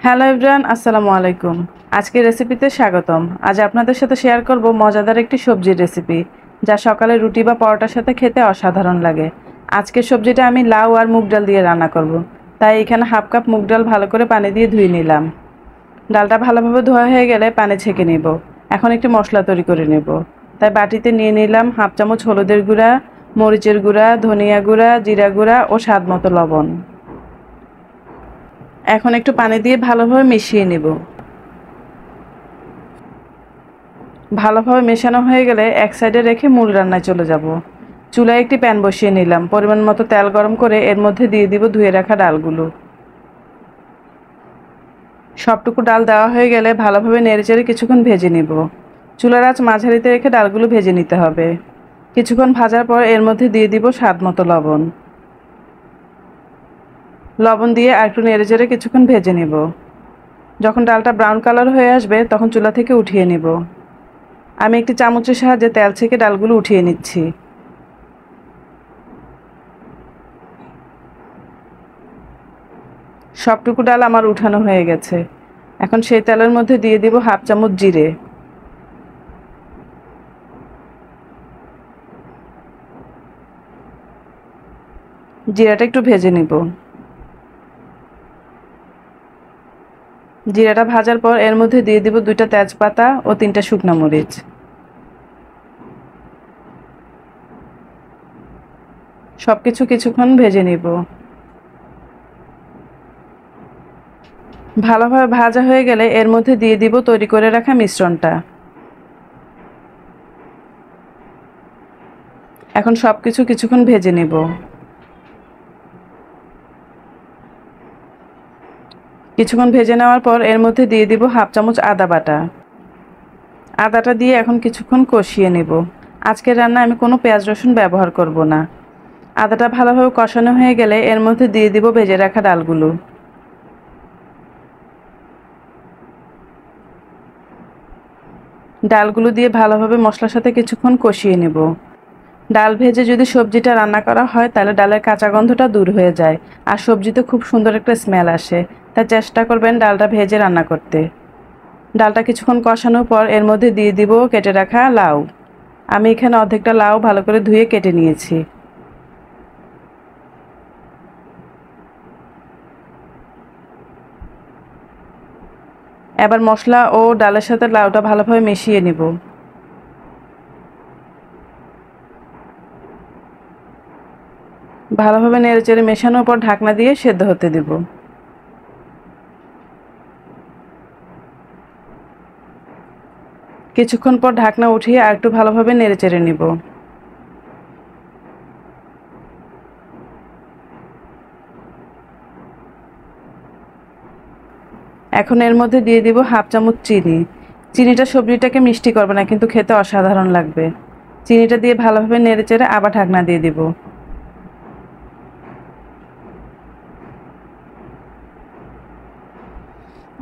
Hello everyone, আসসালামু আলাইকুম। আজকের রেসিপিতে স্বাগতম। আজ আপনাদের সাথে শেয়ার করব মজাদার একটি সবজির রেসিপি, যা সকালে রুটি বা পরোটার সাথে খেতে অসাধারণ লাগে। আজকের সবজিটা আমি লাউ আর মুগ ডাল দিয়ে রান্না করব। তাই এখানে হাফ কাপ মুগ ডাল ভালো করে পানি দিয়ে ধুয়ে নিলাম। ডালটা ভালোভাবে ধোয়া হয়ে গেলে পানি ছেঁকে নেব। এখন একটি মশলা তৈরি করে নেব। তাই বাটিতে নিয়ে নিলাম হাফ চামচ হলুদের গুঁড়া, মরিচের গুঁড়া, ধনিয়া গুঁড়া, জিরা গুঁড়া ও স্বাদ মতো লবণ। এখন একটু পানি দিয়ে ভালোভাবে মিশিয়ে নেব। ভালোভাবে মেশানো হয়ে গেলে এক সাইডে রেখে মূল রান্নায় চলে যাব। চুলায় একটি প্যান বসিয়ে নিলাম। পরিমাণ মতো তেল গরম করে এর মধ্যে দিয়ে দিব ধুয়ে রাখা ডালগুলো। সবটুকু ডাল দেওয়া হয়ে গেলে ভালোভাবে নেড়েচেড়ে কিছুক্ষণ ভেজে নিব। চুলার আঁচ মাঝারিতে রেখে ডালগুলো ভেজে নিতে হবে। কিছুক্ষণ ভাজার পর এর মধ্যে দিয়ে দিব স্বাদ মতো লবণ। লবণ দিয়ে আর একটু নেড়েচেড়ে কিছুক্ষণ ভেজে নিব। যখন ডালটা ব্রাউন কালার হয়ে আসবে তখন চুলা থেকে উঠিয়ে নিব। আমি একটি চামচের সাহায্যে তেল ছেঁকে ডালগুলো উঠিয়ে নিচ্ছি। সবটুকু ডাল আমার উঠানো হয়ে গেছে। এখন সেই তেলের মধ্যে দিয়ে দিব হাফ চামচ জিরে। জিরাটা একটু ভেজে নিব। জিরাটা ভাজার পর এর মধ্যে দিয়ে দিব 2টা তেজপাতা ও 3টা শুকনো মরিচ। সবকিছু কিছুক্ষণ ভেজে নিব। ভালোভাবে ভাজা হয়ে গেলে এর মধ্যে দিয়ে দিব তৈরি করে রাখা মিশ্রণটা। এখন সবকিছু কিছুক্ষণ ভেজে নিব। কিছুক্ষণ ভেজে নেওয়ার পর এর মধ্যে দিয়ে দিব হাফ চামচ আদা বাটা। আদাটা দিয়ে এখন কিছুক্ষণ কষিয়ে নেব। আজকের রান্না আমি কোনো পেঁয়াজ রসুন ব্যবহার করব না। আদাটা ভালোভাবে কষানো হয়ে গেলে এর মধ্যে দিয়ে দিব ভেজে রাখা ডালগুলো। ডালগুলো দিয়ে ভালোভাবে মশলার সাথে কিছুক্ষণ কষিয়ে নেব। ডাল ভেজে যদি সবজিটা রান্না করা হয় তাহলে ডালের কাঁচা গন্ধটা দূর হয়ে যায় আর সবজিতে খুব সুন্দর একটা স্মেল আসে। তাই চেষ্টা করবেন ডালটা ভেজে রান্না করতে। ডালটা কিছুক্ষণ কষানোর পর এর মধ্যে দিয়ে দিব কেটে রাখা লাউ। আমি এখানে অর্ধেকটা লাউ ভালো করে ধুয়ে কেটে নিয়েছি। এবার মশলা ও ডালের সাথে লাউটা ভালোভাবে মিশিয়ে নিব। ভালোভাবে নেড়েচেড়ে মেশানোর পর ঢাকনা দিয়ে সেদ্ধ হতে দেব। কিছুক্ষণ পর ঢাকনা উঠিয়ে আর একটু ভালোভাবে নেড়েচেড়ে নিব। এখন এর মধ্যে দিয়ে দিব হাফ চামচ চিনি। চিনিটা সবজিটাকে মিষ্টি করবে না, কিন্তু খেতে অসাধারণ লাগবে। চিনিটা দিয়ে ভালোভাবে নেড়েচেড়ে আবার ঢাকনা দিয়ে দিব।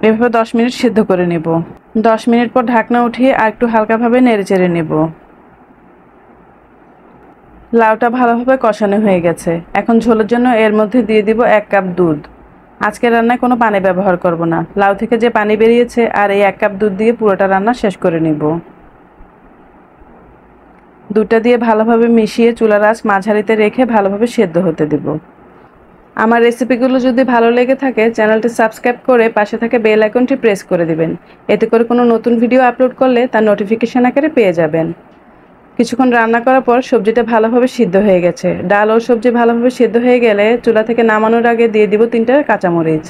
এভাবে 10 মিনিট সিদ্ধ করে নেব। 10 মিনিট পর ঢাকনা উঠিয়ে আর একটু হালকাভাবে নেড়েচেড়ে নেব। লাউটা ভালোভাবে কষানো হয়ে গেছে। এখন ঝোলের জন্য এর মধ্যে দিয়ে দিব 1 কাপ দুধ। আজকের রান্নায় কোনো পানি ব্যবহার করব না। লাউ থেকে যে পানি বেরিয়েছে আর এই 1 কাপ দুধ দিয়ে পুরোটা রান্না শেষ করে নেব। দুধটা দিয়ে ভালোভাবে মিশিয়ে চুলার আঁচ মাঝারিতে রেখে ভালোভাবে সেদ্ধ হতে দেব। আমার রেসিপিগুলো যদি ভালো লেগে থাকে চ্যানেলটি সাবস্ক্রাইব করে পাশে থাকা বেল আইকনটি প্রেস করে দিবেন। এতে করে কোনো নতুন ভিডিও আপলোড করলে তার নোটিফিকেশন আকারে পেয়ে যাবেন। কিছুক্ষণ রান্না করার পর সবজিটা ভালোভাবে সিদ্ধ হয়ে গেছে। ডাল ও সবজি ভালোভাবে সিদ্ধ হয়ে গেলে চুলা থেকে নামানোর আগে দিয়ে দিব 3টা কাঁচামরিচ।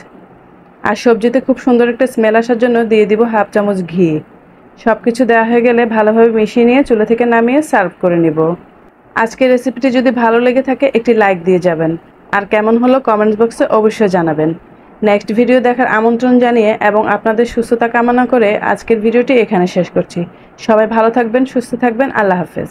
আর সবজিতে খুব সুন্দর একটা স্মেল আসার জন্য দিয়ে দিব হাফ চামচ ঘি। সব কিছু দেওয়া হয়ে গেলে ভালোভাবে মিশিয়ে নিয়ে চুলা থেকে নামিয়ে সার্ভ করে নেব। আজকের রেসিপিটি যদি ভালো লেগে থাকে একটি লাইক দিয়ে যাবেন। আর কেমন হলো কমেন্টস বক্সে অবশ্যই জানাবেন। নেক্সট ভিডিও দেখার আমন্ত্রণ জানিয়ে এবং আপনাদের সুস্থতা কামনা করে আজকের ভিডিওটি এখানে শেষ করছি। সবাই ভালো থাকবেন, সুস্থ থাকবেন। আল্লাহ হাফেজ।